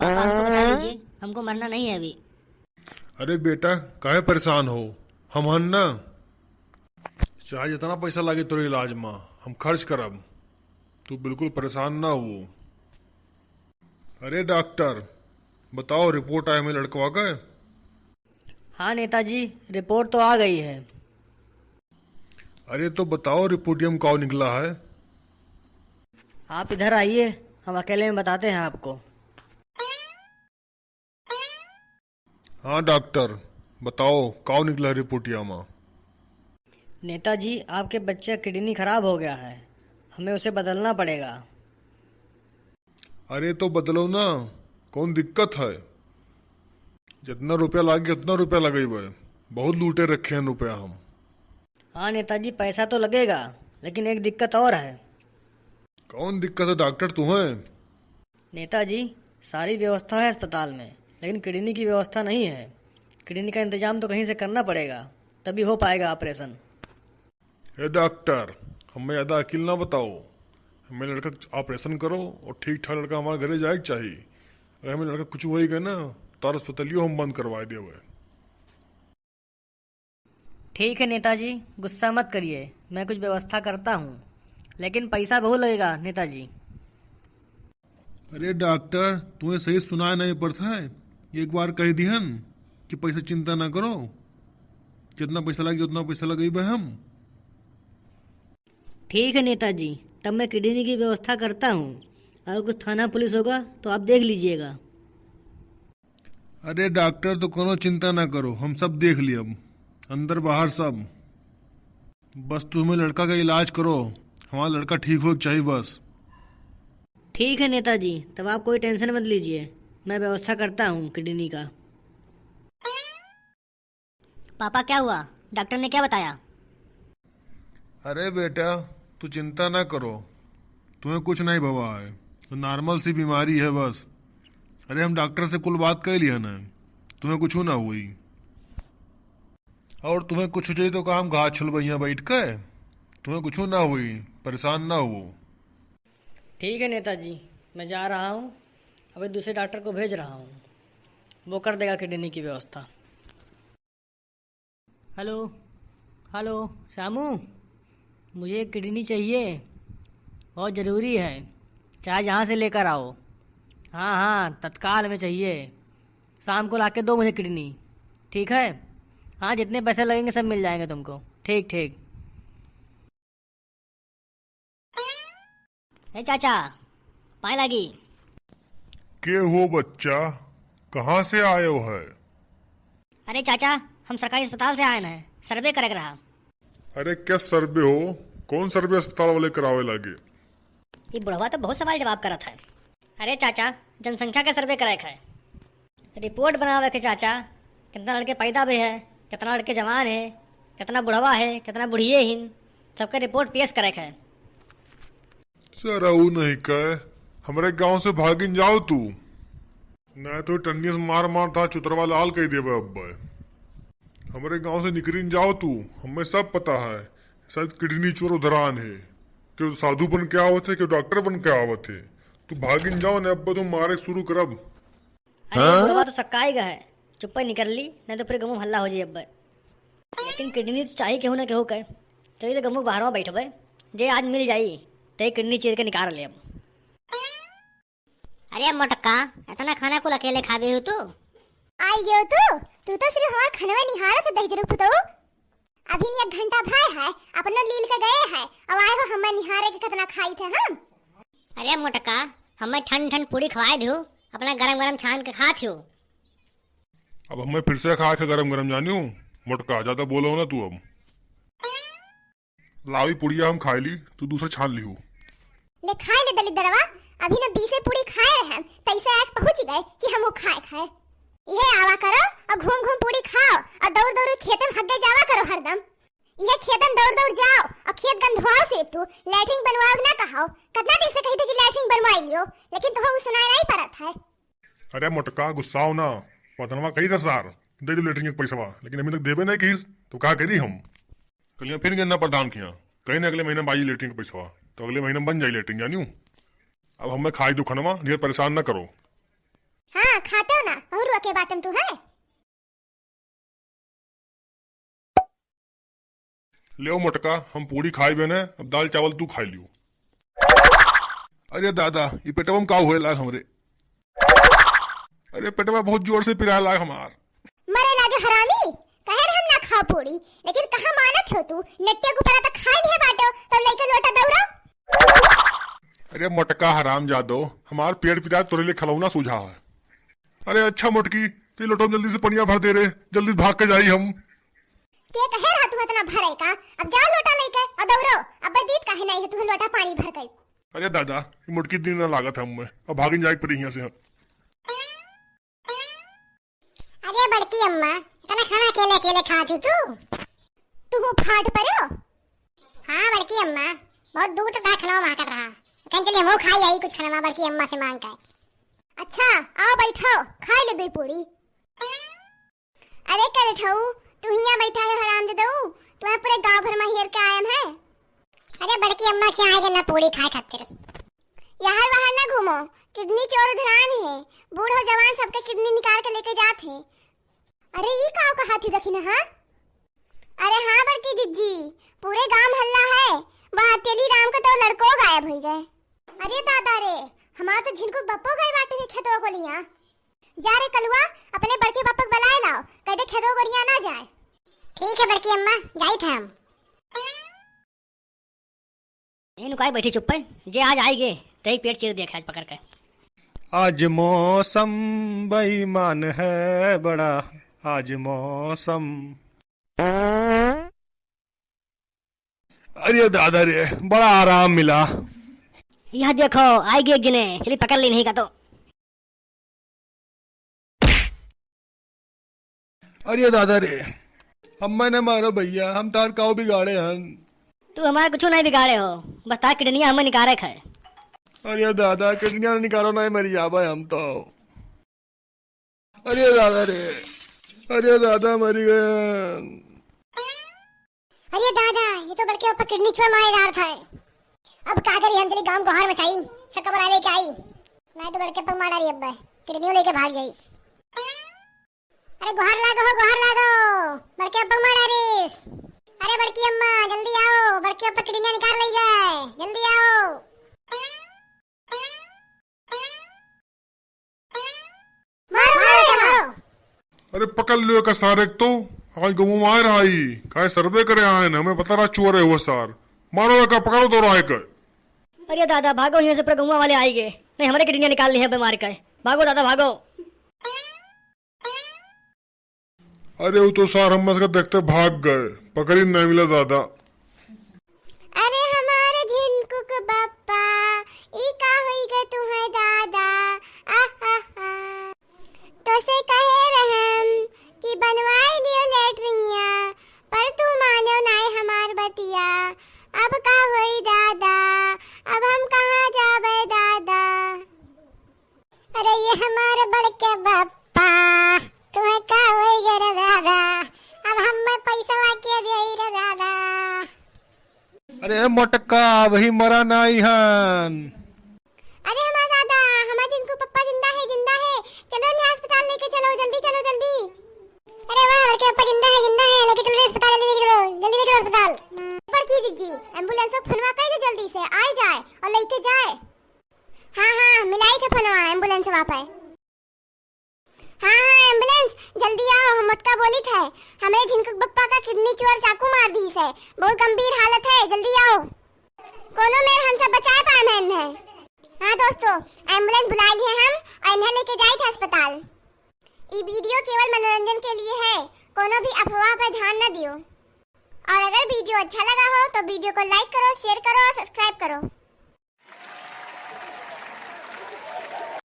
पापा हमको बचा लीजिए, हमको मरना नहीं है अभी। अरे बेटा, काहे परेशान हो? हम हन ना, चाहे जितना पैसा लागे तोरे इलाज में हम खर्च करब। तू बिल्कुल परेशान ना हो। अरे डॉक्टर, बताओ रिपोर्ट आए मेरे लड़कवा का? हाँ नेताजी, रिपोर्ट तो आ गई है। अरे तो बताओ रिपोर्टियम का निकला है? आप इधर आइए, हम अकेले में बताते हैं आपको। हाँ डॉक्टर, बताओ का निकला है रिपोर्टिया में? नेताजी, आपके बच्चे का किडनी खराब हो गया है, हमें उसे बदलना पड़ेगा। अरे तो बदलो ना, कौन दिक्कत है? जितना रुपया लागे उतना रुपया लगेबे। बहुत लूटे रखे हैं रुपया हम। हाँ नेताजी, पैसा तो लगेगा, लेकिन एक दिक्कत और है। कौन दिक्कत है डॉक्टर तुम्हें? नेताजी, सारी व्यवस्था है अस्पताल में, लेकिन किडनी की व्यवस्था नहीं है। किडनी का इंतजाम तो कहीं से करना पड़ेगा, तभी हो पाएगा ऑपरेशन। हे डॉक्टर, हमें ज़्यादा अकील ना बताओ। हमें लड़का ऑपरेशन करो और ठीक ठाक लड़का हमारे घरे जाए के चाहिए। अगर हमें लड़का कुछ हो ही गया ना, तो अस्पतालियों हम बंद करवा देवे। ठीक है नेताजी, गुस्सा मत करिए, मैं कुछ व्यवस्था करता हूँ, लेकिन पैसा बहुत लगेगा नेताजी। अरे डॉक्टर, तुम्हें सही सुनाया नहीं पड़ता है? एक बार कह दिहन कि पैसा चिंता ना करो, जितना पैसा लगे उतना पैसा लगेबे हम। ठीक है नेताजी, तब मैं किडनी की व्यवस्था करता हूँ। अगर कुछ थाना पुलिस होगा तो आप देख लीजिएगा। अरे डॉक्टर, तो कोनो चिंता ना करो, हम सब देख लिए अब, अंदर बाहर सब। बस तुम्हें लड़का का इलाज करो, हमारा लड़का ठीक हो चाहिए बस। ठीक है नेताजी, तब आप कोई टेंशन मत लीजिए, मैं व्यवस्था करता हूँ किडनी का। पापा क्या हुआ? डॉक्टर ने क्या बताया? अरे बेटा, तू चिंता ना करो, तुम्हें कुछ नहीं भवा है, तो नॉर्मल सी बीमारी है बस। अरे हम डॉक्टर से कुल बात कर लिया ना, तुम्हें कुछ ना हुई। और तुम्हें कुछ चाहिए तो काम घास छुल यहाँ बैठ के, तुम्हें कुछ ना हुई, परेशान ना हो। ठीक है नेताजी, मैं जा रहा हूँ, अभी दूसरे डॉक्टर को भेज रहा हूँ, वो कर देगा किडनी की व्यवस्था। हेलो हेलो श्यामू, मुझे किडनी चाहिए, बहुत ज़रूरी है, चाहे जहाँ से लेकर आओ। हाँ हाँ, तत्काल में चाहिए, शाम को लाके दो मुझे किडनी, ठीक है? हाँ, जितने पैसे लगेंगे सब मिल जाएंगे तुमको। ठीक ठीक। ए चाचा, पाए लगी। के हो बच्चा, कहाँ से आए हो है? अरे चाचा, हम सरकारी अस्पताल से आए हैं, सर्वे करे रहा। अरे क्या सर्वे हो? कौन सर्वे अस्पताल वाले करावे लागे? ये बुढ़वा तो बहुत सवाल जवाब करत है। अरे चाचा, जनसंख्या का सर्वे कराए है, रिपोर्ट बनावे के चाचा, कितना लड़के पैदा भी है, कितना लड़के जवान है, कितना बुढ़वा है, कितना बुढ़िए हिन, सबका रिपोर्ट पेश करे है। सर ऊ नहीं कहे, हमारे गांव से भागिन जाओ तू, नहीं तो टन्नी से मार मार था चुतरवा लाल कह देवे। अब हमारे गांव से निकरीन जाओ तू, हमें सब पता है। शायद किडनी चोर उधरान है, क्यों साधु बन के आवत है, क्यों डॉक्टर बन के आवत है। तू भागिन जाओ ने, अब तुम मारे शुरू करब। अरे ये बुढ़वा तो सक्काई का है, चुप्पा निकल ली, नहीं तो फिर गमू हल्ला हो जाए अब। लेकिन किडनी तो चाहिए केहू ना केहू कहे, चलिए तो गमू बाहर बैठबे, जे आज मिल जाई तो किडनी चीर के निकाल ले अब। अरे मोटक्का, इतना खाना को अकेले खा गई हो तू? आई गयो तू तो सिर्फ हमार खनवे निहारत दही जरूर पुतऊ। अभी नहीं 1 घंटा भाई है, अपना लील के गए है, अब आए हो हमें निहारे के कितना खाई थे हम। अरे मोटक्का, हमें ठंड ठंड पूरी खवाए दो, अपना गरम गरम छान के खा थियो। अब हमें फिर से खा के गरम गरम जानियो। मोटका, ज्यादा बोलो ना तू। अब लावी पुड़िया हम खाई ली, तू दूसरा छान ली हो। ले खाए ले दलित दरवा, अभी न 20 पूरी खाए रहे, तैसे आज पहुंच गए कि हम वो खाए। ये आवा करो और घूम घूम पूरी खाओ और दौड़ दौड़ खेत में हगे जावा करो हरदम। ये खेतन दौड़ दौड़ जाओ और खेत गंधवाओ से तू लैट्रिन बनवाओ ना कहो। कितना दिन से कही थी कि लैट्रिन बनवाई लियो, लेकिन तो वो सुनाई नहीं पड़त है। अरे मोटका, गुस्साओ ना, पतनवा कही था सार दे दो लेटरिंग के पैसा, लेकिन अभी तक देवे नहीं कही, तो क्या करी हम? कल फिर गन्ना प्रधान किया, कहीं ना अगले महीने बाई लेटरिंग के पैसा, तो अगले महीने बन जाए लेटरिंग जानियो। अब हमें खाई दो खनवा, ढेर परेशान ना करो। बाटो ना, और रुआ के बाटन तू है। ले मोटका, हम पूरी खाई बेने, अब दाल चावल तू खाई लियो। अरे दादा, ये पेटवा में का हुए लाग हमरे? अरे पेटवा बहुत जोर से पिराए लाग हमार। मरे लागे हरामी, कहे रहे हम ना खाओ पूरी, लेकिन कहाँ मानत हो तू? नेट्टे को परा तक खाई नहीं बाटो, तब लेके लोटा दौड़ा। अरे मोटका हराम जादो, हमार पेट पिराए तोरे लिए खलौना सूझा है। अरे अच्छा मोटकी, ते लोटो जल्दी से पनिया भर दे रे, जल्दी भाग के जाई हम। के कहे रहा तू इतना भरे का? अब जाओ लोटा लेके और दौड़ो। अब दीद काहे नहीं है तू लोटा पानी भर गई। अरे दादा, ये मोटकी दिन ना लागत है हमें, अब भागिन जाए पड़ी यहाँ से हम। अरे बड़की अम्मा, इतना खाना अकेले अकेले खाती तू फाट पड़ो। हाँ बड़की अम्मा, बहुत दूर तक खाना वहाँ कर रहा, कहीं चलिए हम खाई आई कुछ खाना बड़की अम्मा से मांग कर। अच्छा आओ बैठो, खा लो दो पूरी। अरे कर ठऊ, तू यहाँ बैठा है हराम दे दऊ, तू पूरे गांव भर में हेर के आयम है। अरे बड़की अम्मा क्या आएगा ना पूरी खाए खातिर। यहाँ बाहर ना घूमो, किडनी चोर धरान है, बूढ़ो जवान सबके किडनी निकाल के लेके जाते हैं। अरे ये काव का हाथी देखी ना? हाँ अरे हाँ बड़की जिज्जी, पूरे गांव हल्ला है, वहाँ तेली राम के 2 लड़कों गायब हो गए। अरे दादा रे, हमारे तो झिनको बप्पो गए बाटे खेतों को लिया। जा रे कलुआ, अपने बड़के पापा को बुलाए लाओ, कह दे खेतों को लिया ना जाए। ठीक है बड़की अम्मा, जाई थे हम। इन काय बैठी चुप पे, जे आज आएगे तही पेट चीर देख आज पकड़ के। आज मौसम बेईमान है बड़ा, आज मौसम। अरे दादा रे, बड़ा आराम मिला। यह देखो आएगी एक जने, चलिए पकड़ ली नहीं का तो। अरे दादा रे, अम्मा ने मारो भैया, हम तार काऊ बिगाड़े हन। तू हमारे कुछ नहीं बिगाड़े हो, बस तार किडनियां हमें निकाले है। अरे दादा, किडनियां निकालो ना, मरी जाबे हम तो। अरे दादा रे, अरे दादा मरी गए। अरे दादा, ये तो बड़के ऊपर किडनी चोर मारे जा रहा है। अब का करी हम, चली गांव को हार मचाई, सबका बना लेके आई, नहीं तो बड़के पर मार रही अब किडनी लेके भाग जाई। अरे गुहार लागो, बड़के ऊपर मार रही। अरे बड़की अम्मा जल्दी आओ, बड़के ऊपर किडनी निकाल ली गए, जल्दी आओ। मारो। अरे पकड़ लियो का सारे तो, आज गमू मार आई, काय सर्वे करे आए ना, हमें पता रहा चोर है वो सार। मारो का पकड़ो तो राय कर। अरे दादा भागो, यहाँ से पूरे गौवा वाले आएंगे, नहीं हमारे किडनियां निकालनी है बीमार का। भागो दादा भागो। अरे वो तो सार हम इसका देखते भाग गए, पकड़ ही नहीं मिला दादा। अरे हमारे झिनकुक बप्पा, ई का होई गए तुम्हें दादा। तो से कहे रहम कि बनवाई लियो लेटरिंगिया, पर तू मानो नाय हमार बतिया। अब का होई दादा, अब हम कहाँ जाबे दादा। अरे ये हमारे बड़के बप्पा, तुम्हें का होई गए रे दादा, अब हम पैसा वाके दे रे दादा। अरे मोटका, वही मरा नहीं हन। अरे हमारा दादा, हमारे जिनको पप्पा जिंदा है, चलो इन्हें अस्पताल लेके चलो, जल्दी। अरे वाह बड़के पप्पा जिंदा है, लेके चलो अस्पताल, जल्दी लेके चलो अस्पताल। पर की जिज्जी, एम्बुलेंस को फोनवा कर दो, जल्दी से आ जाए और लेके जाए। हाँ मिलाई थे फोनवा एम्बुलेंस से वापस। हाँ एम्बुलेंस जल्दी आओ, हम मोटका बोली थे, हमारे झिनकुक बप्पा का किडनी चोर चाकू मार दी से, बहुत गंभीर हालत है, जल्दी आओ। कोनो में हम सब बचा पाए मैन है। हाँ दोस्तों, एम्बुलेंस बुला लिए हम और इन्हें लेके जाए थे अस्पताल। ये वीडियो केवल मनोरंजन के लिए है, कोनो भी अफवाह पर ध्यान न दियो। और अगर वीडियो अच्छा लगा हो तो वीडियो को लाइक करो, शेयर करो और सब्सक्राइब करो।